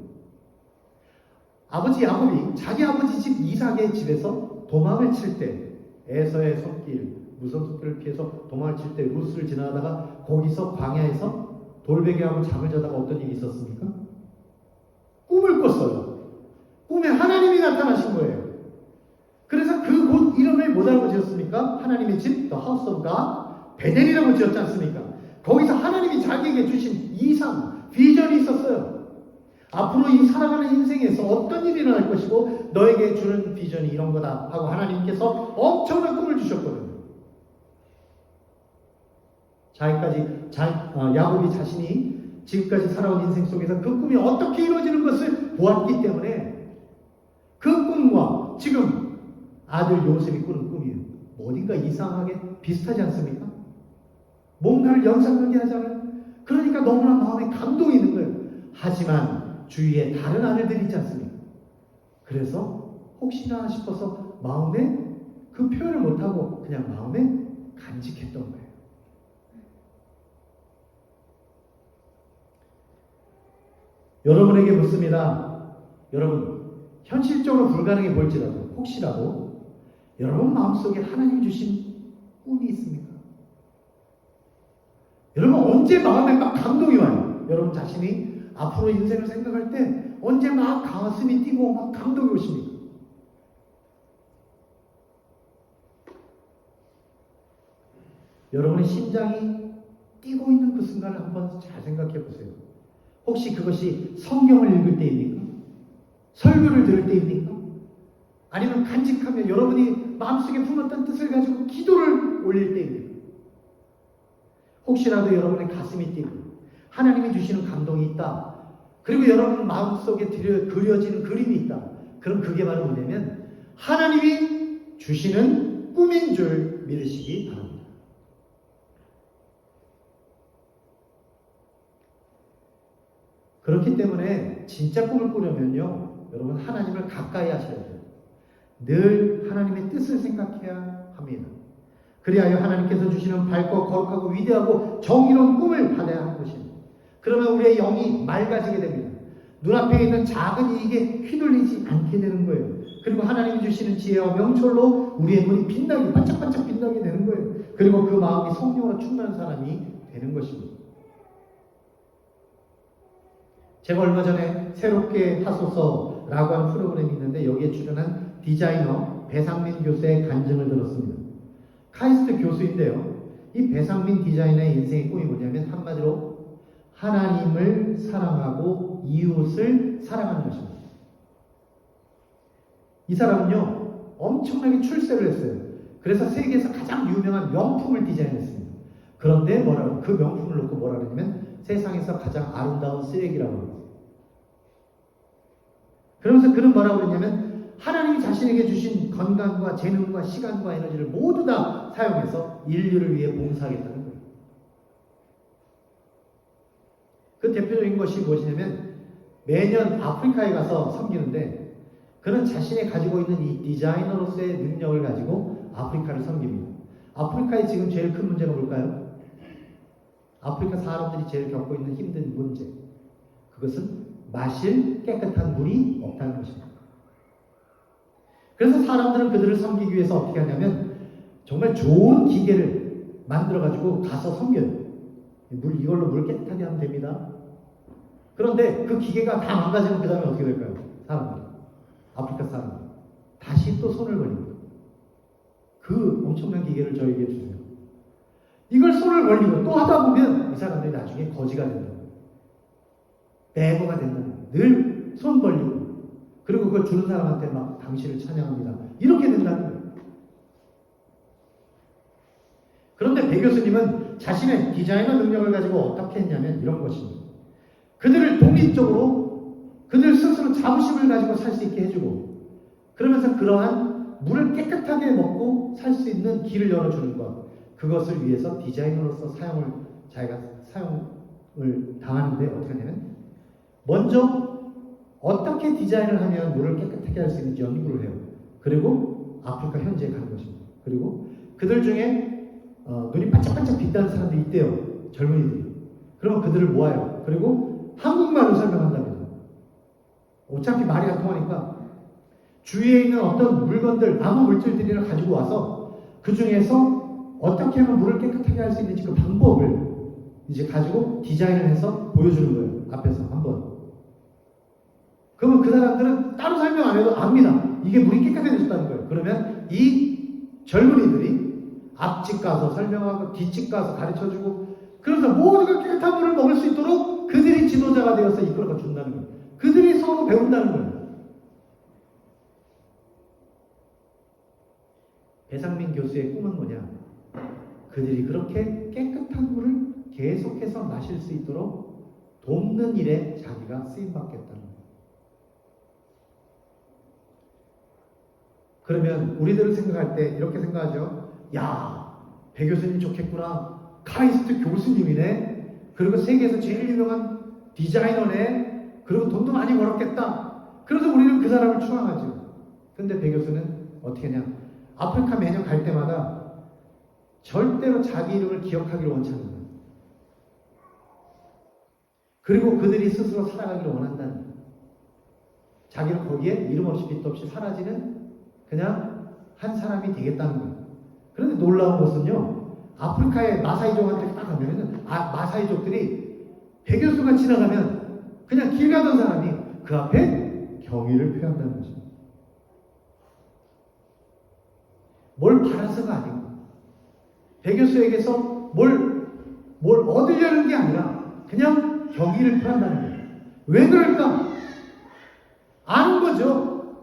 아버지 야곱이 자기 아버지 집 이삭의 집에서 도망을 칠 때, 에서의 숲길, 무서운 숲길을 피해서 도망을 칠 때 루스를 지나가다가 거기서 광야에서 돌베개하고 잠을 자다가 어떤 일이 있었습니까? 꿈을 꿨어요. 꿈에 하나님이 나타나신 거예요. 그래서 그 곳 이름을 뭐라고 지었습니까? 하나님의 집, The House of God, 베델이라고 지었지 않습니까? 거기서 하나님이 자기에게 주신 이상, 비전이 있었어요. 앞으로 이 살아가는 인생에서 어떤 일이 일어날 것이고 너에게 주는 비전이 이런 거다 하고 하나님께서 엄청난 꿈을 주셨거든요. 야곱이 자신이 지금까지 살아온 인생 속에서 그 꿈이 어떻게 이루어지는 것을 보았기 때문에 그 꿈과 지금 아들 요셉이 꾸는 꿈이 어딘가 이상하게 비슷하지 않습니까? 뭔가를 연상하게 하잖아요. 그러니까 너무나 마음에 감동이 있는 거예요. 하지만 주위에 다른 아들들이 있지 않습니까? 그래서 혹시나 싶어서 마음에 그 표현을 못하고 그냥 마음에 간직했던 거예요. 여러분에게 묻습니다. 여러분, 현실적으로 불가능해 보일지라도 혹시라도 여러분 마음속에 하나님 주신 꿈이 있습니까? 여러분 언제 마음에 막 감동이 와요? 여러분 자신이 앞으로 인생을 생각할 때 언제 막 가슴이 뛰고 막 감동이 오십니까? 여러분의 심장이 뛰고 있는 그 순간을 한번 잘 생각해 보세요. 혹시 그것이 성경을 읽을 때입니까? 설교를 들을 때입니까? 아니면 간직하며 여러분이 마음속에 품었던 뜻을 가지고 기도를 올릴 때입니까? 혹시라도 여러분의 가슴이 뛰고 하나님이 주시는 감동이 있다. 그리고 여러분 마음속에 그려지는 그림이 있다. 그럼 그게 바로 뭐냐면 하나님이 주시는 꿈인 줄 믿으시기 바랍니다. 그렇기 때문에 진짜 꿈을 꾸려면요, 여러분 하나님을 가까이 하셔야 돼요. 늘 하나님의 뜻을 생각해야 합니다. 그리하여 하나님께서 주시는 밝고 거룩하고 위대하고 정의로운 꿈을 받아야 하는 것입니다. 그러면 우리의 영이 맑아지게 됩니다. 눈앞에 있는 작은 이익에 휘둘리지 않게 되는 거예요. 그리고 하나님이 주시는 지혜와 명철로 우리의 눈이 빛나게, 반짝반짝 빛나게 되는 거예요. 그리고 그 마음이 성령으로 충만한 사람이 되는 것입니다. 제가 얼마 전에 새롭게 하소서라고 하는 프로그램이 있는데 여기에 출연한 디자이너 배상민 교수의 간증을 들었습니다. 카이스트 교수인데요. 이 배상민 디자이너의 인생의 꿈이 뭐냐면 한마디로 하나님을 사랑하고 이웃을 사랑하는 것입니다. 이 사람은요, 엄청나게 출세를 했어요. 그래서 세계에서 가장 유명한 명품을 디자인했습니다. 그런데 그 명품을 놓고 뭐라 그러냐면 세상에서 가장 아름다운 쓰레기라고 합니다. 그러면서 그는 뭐라고 그러냐면 하나님이 자신에게 주신 건강과 재능과 시간과 에너지를 모두 다 사용해서 인류를 위해 봉사하겠다는 거예요. 그 대표적인 것이 무엇이냐면 매년 아프리카에 가서 섬기는데 그는 자신이 가지고 있는 이 디자이너로서의 능력을 가지고 아프리카를 섬깁니다. 아프리카의 지금 제일 큰 문제가 뭘까요? 아프리카 사람들이 제일 겪고 있는 힘든 문제. 그것은 마실 깨끗한 물이 없다는 것입니다. 그래서 사람들은 그들을 섬기기 위해서 어떻게 하냐면 정말 좋은 기계를 만들어가지고 가서 섬겨요. 이걸로 물 깨끗하게 하면 됩니다. 그런데 그 기계가 다 망가지면 그 다음에 어떻게 될까요? 사람들. 아프리카 사람들. 다시 또 손을 벌립니다. 그 엄청난 기계를 저에게 주세요. 이걸 손을 벌리고 또 하다 보면 이 사람들이 나중에 거지가 된다. 베거가 된다. 늘 손 벌리고 그리고 그걸 주는 사람한테 막 당신을 찬양합니다. 이렇게 된다는 거예요. 그런데 배 교수님은 자신의 디자이너 능력을 가지고 어떻게 했냐면 이런 것입니다. 그들을 독립적으로 그들 스스로 자부심을 가지고 살 수 있게 해주고 그러면서 그러한 물을 깨끗하게 먹고 살 수 있는 길을 열어주는 것 그것을 위해서 디자이너로서 자기가 사용을 당하는데 어떻게 하냐면 먼저 어떻게 디자인을 하면 물을 깨끗하게 할 수 있는지 연구를 해요. 그리고 아프리카 현지에 가는 것입니다. 그리고 그들 중에 눈이 반짝반짝 빛나는 사람들이 있대요. 젊은이들이. 그러면 그들을 모아요. 그리고 한국말로 설명한답니다. 어차피 말이 안 통하니까 주위에 있는 어떤 물건들, 아무 물질들을 가지고 와서 그 중에서 어떻게 하면 물을 깨끗하게 할 수 있는지 그 방법을 이제 가지고 디자인을 해서 보여주는 거예요. 앞에서 한번. 그러면 그 사람들은 따로 설명 안 해도 압니다. 이게 물이 깨끗해졌다는 거예요. 그러면 이 젊은이들이 앞집 가서 설명하고 뒷집 가서 가르쳐주고 그래서 모두가 깨끗한 물을 먹을 수 있도록 그들이 지도자가 되어서 이끌어 준다는 거예요. 그들이 서로 배운다는 거예요. 배상민 교수의 꿈은 뭐냐? 그들이 그렇게 깨끗한 물을 계속해서 마실 수 있도록 돕는 일에 자기가 쓰임받겠다는 거예요. 그러면 우리들을 생각할 때 이렇게 생각하죠. 야, 배 교수님 좋겠구나. 카이스트 교수님이네. 그리고 세계에서 제일 유명한 디자이너네. 그리고 돈도 많이 벌었겠다. 그래서 우리는 그 사람을 추앙하죠. 그런데 배 교수는 어떻게 하냐. 아프리카 매년 갈 때마다 절대로 자기 이름을 기억하기를 원치 않는다. 그리고 그들이 스스로 살아가기를 원한다는 거예요. 자기는 거기에 이름 없이 빛 없이 사라지는 그냥 한 사람이 되겠다는 거예요. 그런데 놀라운 것은요. 아프리카의 마사이족한테 딱 가면은 마사이족들이 배 교수가 지나가면 그냥 길 가던 사람이 그 앞에 경의를 표한다는 거죠. 뭘 바라서가 아니고 배 교수에게서 뭘 얻으려는 게 아니라 그냥 경의를 표한다는 거예요. 왜 그럴까? 아는 거죠.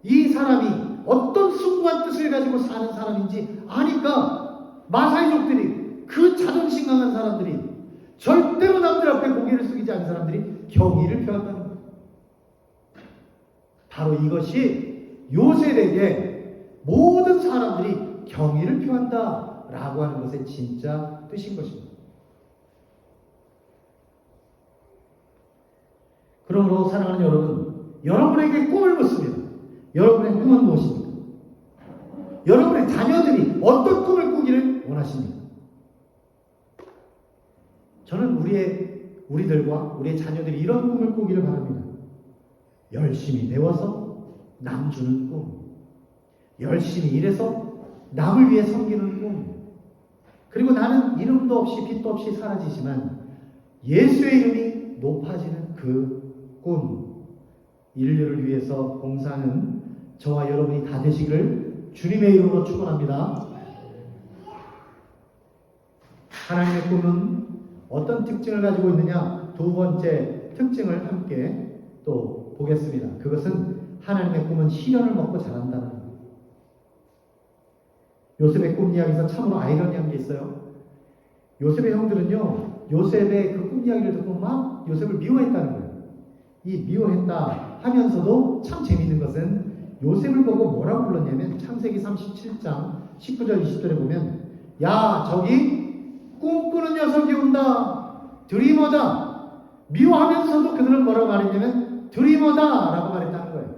이 사람이 어떤 숭고한 뜻을 가지고 사는 사람인지 아니까 마사이족들이 그 자존심 강한 사람들이 절대로 남들 앞에 고개를 숙이지 않는 사람들이 경의를 표한다는 거예요. 바로 이것이 요셉에게 모든 사람들이 경의를 표한다라고 하는 것의 진짜 뜻인 것입니다. 그러므로 사랑하는 여러분, 여러분에게 꿈을 묻습니다. 여러분의 꿈은 무엇입니까? 여러분의 자녀들이 어떤 꿈을 꾸기를 원하십니까? 저는 우리들과 우리의 자녀들이 이런 꿈을 꾸기를 바랍니다. 열심히 배워서 남 주는 꿈. 열심히 일해서 남을 위해 섬기는 꿈. 그리고 나는 이름도 없이 빛도 없이 사라지지만 예수의 이름이 높아지는 그 꿈, 인류를 위해서 봉사하는 저와 여러분이 다 되시기를 주님의 이름으로 축원합니다. 하나님의 꿈은 어떤 특징을 가지고 있느냐? 두 번째 특징을 함께 또 보겠습니다. 그것은 하나님의 꿈은 시련을 먹고 자란다는 겁니다. 요셉의 꿈 이야기에서 참으로 아이러니한 게 있어요. 요셉의 형들은요, 요셉의 그 꿈 이야기를 듣고 막 요셉을 미워했다는 거예요. 이 미워했다 하면서도 참 재미있는 것은 요셉을 보고 뭐라고 불렀냐면 창세기 37장 19절 20절에 보면 야 저기 꿈꾸는 녀석이 온다. 드리머다. 미워하면서도 그들은 뭐라고 말했냐면 드리머다 라고 말했다는 거예요.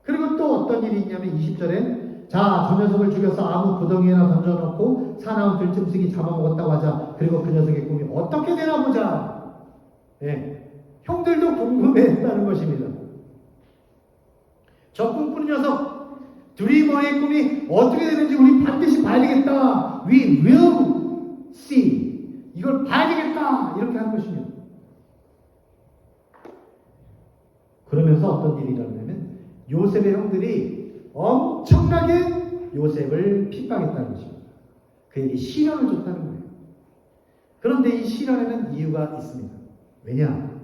그리고 또 어떤 일이 있냐면 20절에 자, 저 녀석을 죽여서 아무 구덩이에나 던져놓고 사나운 들짐승이 잡아먹었다고 하자. 그리고 그 녀석의 꿈이 어떻게 되나 보자. 예, 형들도 궁금해했다는 것입니다. 저 꿈꾸는 녀석, 드리머의 꿈이 어떻게 되는지 우리 반드시 봐야 되겠다. We will see. 이걸 봐야 되겠다. 이렇게 하는 것입니다. 그러면서 어떤 일이 일어나냐면 요셉의 형들이 엄청나게 요셉을 핍박했다는 것입니다. 그에게 시련을 줬다는 거예요. 그런데 이 시련에는 이유가 있습니다. 왜냐?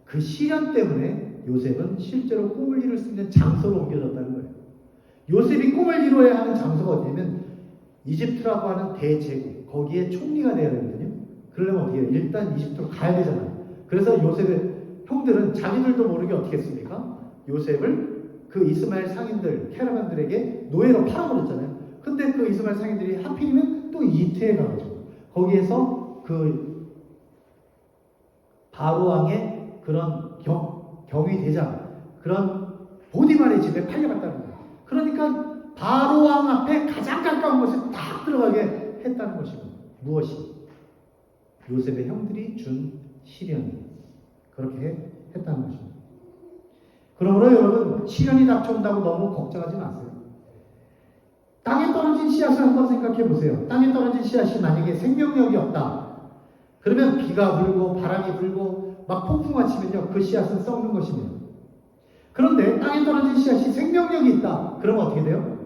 그 시련 때문에 요셉은 실제로 꿈을 이룰 수 있는 장소로 옮겨졌다는 거예요. 요셉이 꿈을 이루어야 하는 장소가 어디냐면 이집트라고 하는 대제국, 거기에 총리가 되어야 되거든요. 그러려면 어떻게 해요? 일단 이집트로 가야 되잖아요. 그래서 요셉의 형들은 자기들도 모르게 어떻게 했습니까? 요셉을 그 이스마엘 상인들, 캐러반들에게 노예로 팔아버렸잖아요. 근데 그 이스마엘 상인들이 하필이면 또 이집트에 가가지고 거기에서 그 바로 왕의 그런 경위 대장, 그런 보디발의 집에 팔려갔다는 거예요. 그러니까 바로 왕 앞에 가장 가까운 곳에 딱 들어가게 했다는 것입니다. 무엇이? 요셉의 형들이 준 시련이 그렇게 했다는 것입니다. 그러므로 여러분, 시련이 닥쳐온다고 너무 걱정하지 마세요. 땅에 떨어진 씨앗을 한번 생각해 보세요. 땅에 떨어진 씨앗이 만약에 생명력이 없다. 그러면 비가 불고 바람이 불고 막 폭풍과 치면요, 그 씨앗은 썩는 것입니다. 그런데 땅에 떨어진 씨앗이 생명력이 있다. 그러면 어떻게 돼요?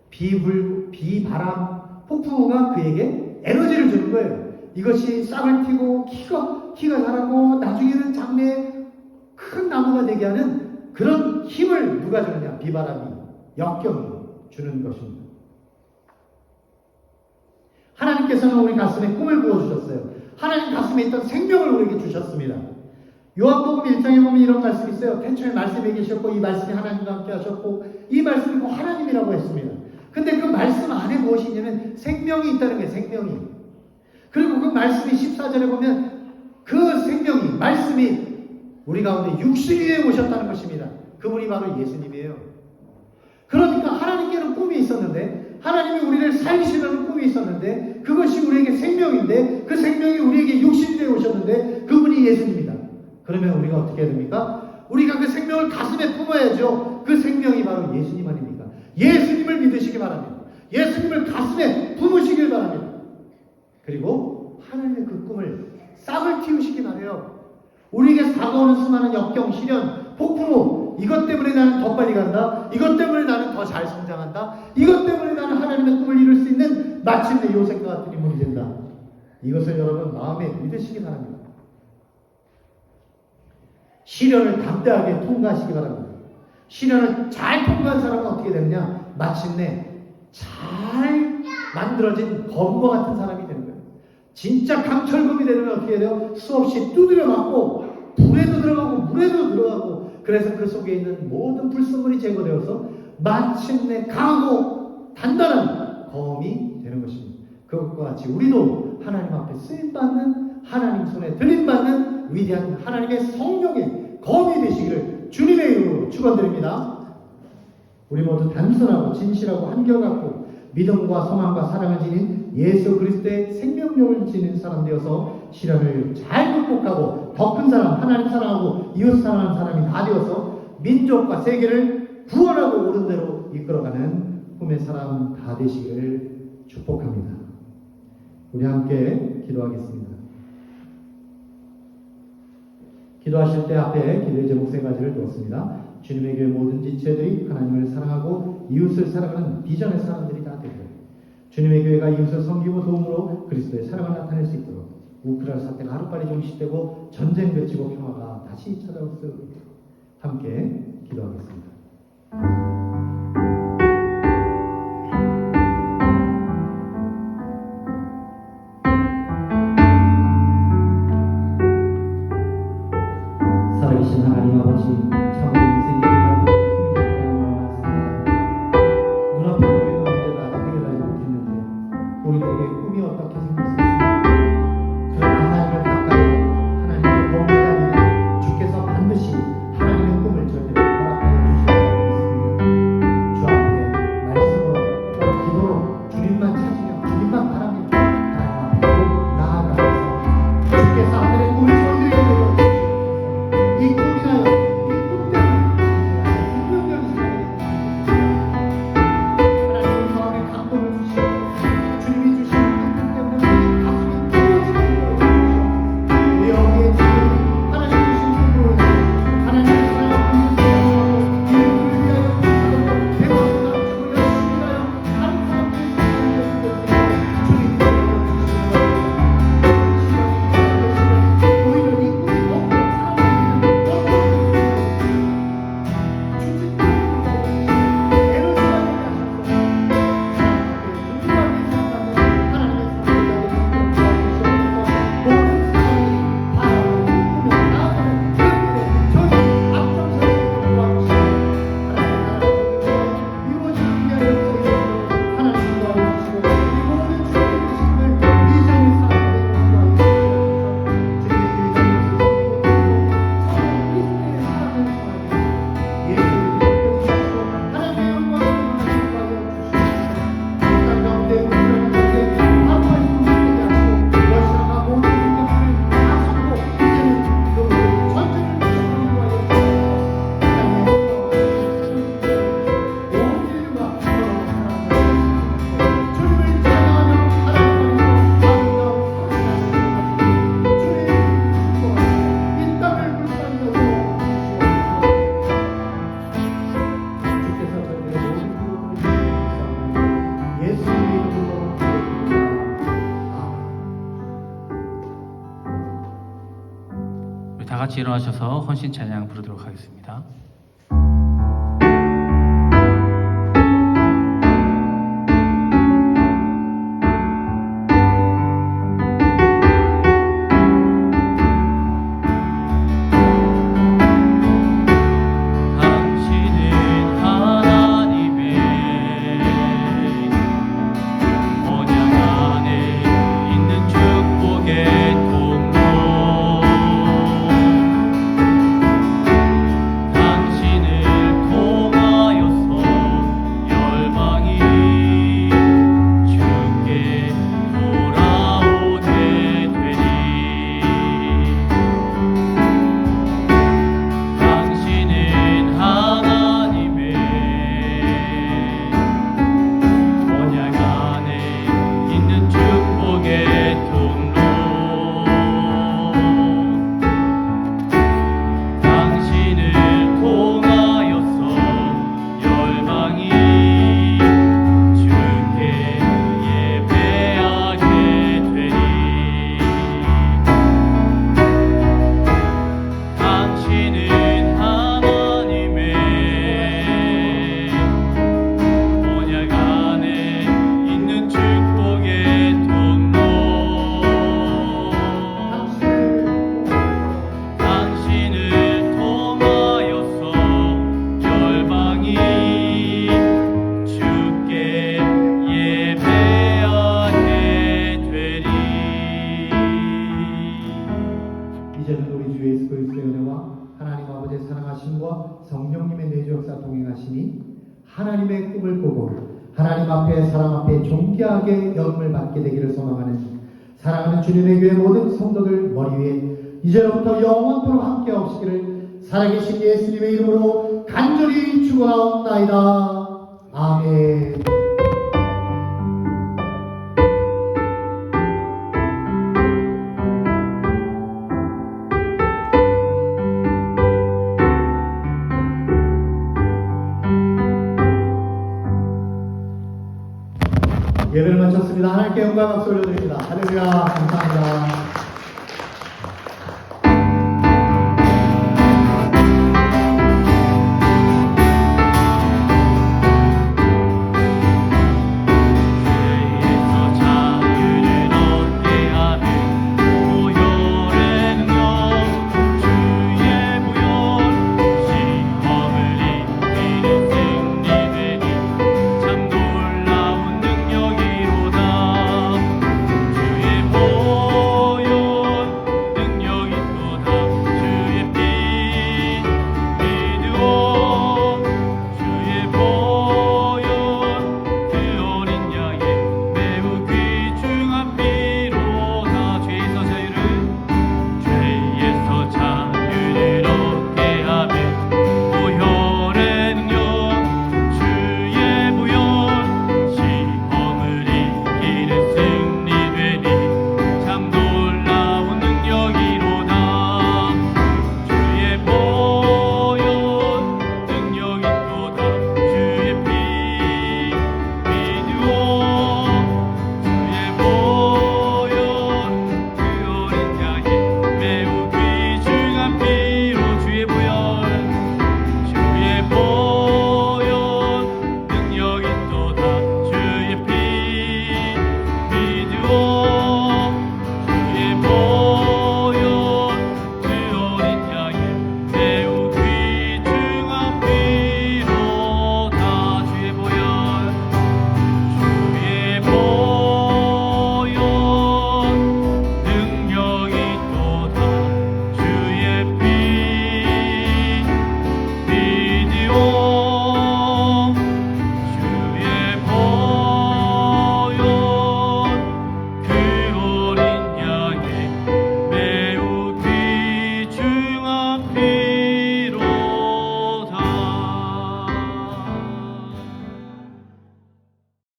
비, 바람, 폭풍우가 그에게 에너지를 주는 거예요. 이것이 싹을 틔고 키가 자라고 나중에는 장래에 큰 나무가 되게 하는 그런 힘을 누가 주느냐? 비바람이, 역경이 주는 것입니다. 하나님께서는 우리 가슴에 꿈을 부어주셨어요. 하나님 가슴에 있던 생명을 우리에게 주셨습니다. 요한복음 1장에 보면 이런 말씀이 있어요. 태초에 말씀이 계셨고 이 말씀이 하나님과 함께 하셨고 이 말씀이 곧 하나님이라고 했습니다. 근데 그 말씀 안에 무엇이 있냐면 생명이 있다는 거예요. 생명이. 그리고 그 말씀이 14절에 보면 그 생명이, 말씀이 우리 가운데 육신이 되어 오셨다는 것입니다. 그분이 바로 예수님이에요. 그러니까 하나님께는 꿈이 있었는데, 하나님이 우리를 살리시려는 꿈이 있었는데, 그것이 우리에게 생명인데, 그 생명이 우리에게 육신이 되어 오셨는데, 그분이 예수님이다. 그러면 우리가 어떻게 해야 됩니까? 우리가 그 생명을 가슴에 품어야죠. 그 생명이 바로 예수님 아닙니까? 예수님을 믿으시기 바랍니다. 예수님을 가슴에 품으시길 바랍니다. 그리고 하나님의 그 꿈을 싹을 틔우시기 바라요. 우리에게 다가오는 수많은 역경, 시련, 폭풍우, 이것 때문에 나는 더 빨리 간다. 이것 때문에 나는 더 잘 성장한다. 이것 때문에 나는 하나님의 꿈을 이룰 수 있는 마침내 요셉과 같은 인물이 된다. 이것을 여러분 마음에 믿으시기 바랍니다. 시련을 담대하게 통과하시기 바랍니다. 시련을 잘 통과한 사람은 어떻게 되느냐? 마침내 잘 만들어진 검과 같은 사람이 되는 거예요. 진짜 강철검이 되려면 어떻게 돼요? 수없이 두드려 맞고 불에도 들어가고 물에도 들어가고 그래서 그 속에 있는 모든 불순물이 제거되어서 마침내 강하고 단단한 검이 되는 것입니다. 그것과 같이 우리도 하나님 앞에 쓰임받는, 하나님 손에 들림받는 위대한 하나님의 성령의 검이 되시기를 주님의 이름으로 축원드립니다. 우리 모두 단순하고 진실하고 한결같고 믿음과 소망과 사랑을 지닌 예수 그리스도의 생명력을 지닌 사람 되어서 시련을 잘 극복하고 더 큰 사람, 하나님 사랑하고 이웃 사랑하는 사람이 다 되어서 민족과 세계를 구원하고 옳은 대로 이끌어가는 꿈의 사람 다 되시기를 축복합니다. 우리 함께 기도하겠습니다. 기도하실 때 앞에 기도의 제목 세 가지를 두었습니다. 주님의 교회 모든 지체들이 하나님을 사랑하고 이웃을 사랑하는 비전의 사람들이 다 되고, 주님의 교회가 이웃을 섬기고 도움으로 그리스도의 사랑을 나타낼 수 있도록, 우크라이나 사태가 하루빨리 종식되고 전쟁 그치고 평화가 다시 찾아올 수 있도록 함께 기도하겠습니다. 살아계신 하나님 아버지, 참으로 인생이 그날도 힘이 되는 마음을 많습니다. 눈앞에 보이는 문제를 아직 해결하지 못했는데 우리들에게 꿈이 어떻게 생길 수 있습니까? 그러나 하나님을 가까이 하나님의 도움을 주께서 반드시 하나님의 꿈을 저희들에게 허락하여 주시리라 믿습니다. 주 앞에 말씀으로 또 기도로 주님만 찾으며 주님만 바라며 하나님 앞에 나아가서 주께서 하늘의 꿈을 저희들에게 내려주시옵소서. 이 꿈이나요, 이 꿈 때문에 분명히 하나님의 마음에 감동을 주시고 주님이 주신 그 꿈 때문에 우리 가슴이 뜨거워지는 걸 주시옵소서. 우리 어머니의 지금 하나님 주신 꿈으로 인해 하나님의 사랑을 사랑하고 이 꿈을 위하여 기도하고 배워서 나누고 열심히 하여 다른 사람들의 삶을 위해 주님이 되어주시기 바랍니다. 오히려 이 꿈이 없고 다 같이 일어나셔서 헌신 찬양 부르도록 하겠습니다. 성령님의 내주 역사 동행하시니 하나님의 꿈을 꾸고 하나님 앞에 사람 앞에 존귀하게 여김을 받게 되기를 소망하는 사랑하는 주님의 교회 모든 성도들 머리 위에 이제부터 영원토록 함께 하시기를 살아계신 예수님의 이름으로 간절히 축원하옵나이다. 아멘. 예배를 마쳤습니다. 하나님께 영광 박수 올려드립니다. 할렐루야. 감사합니다.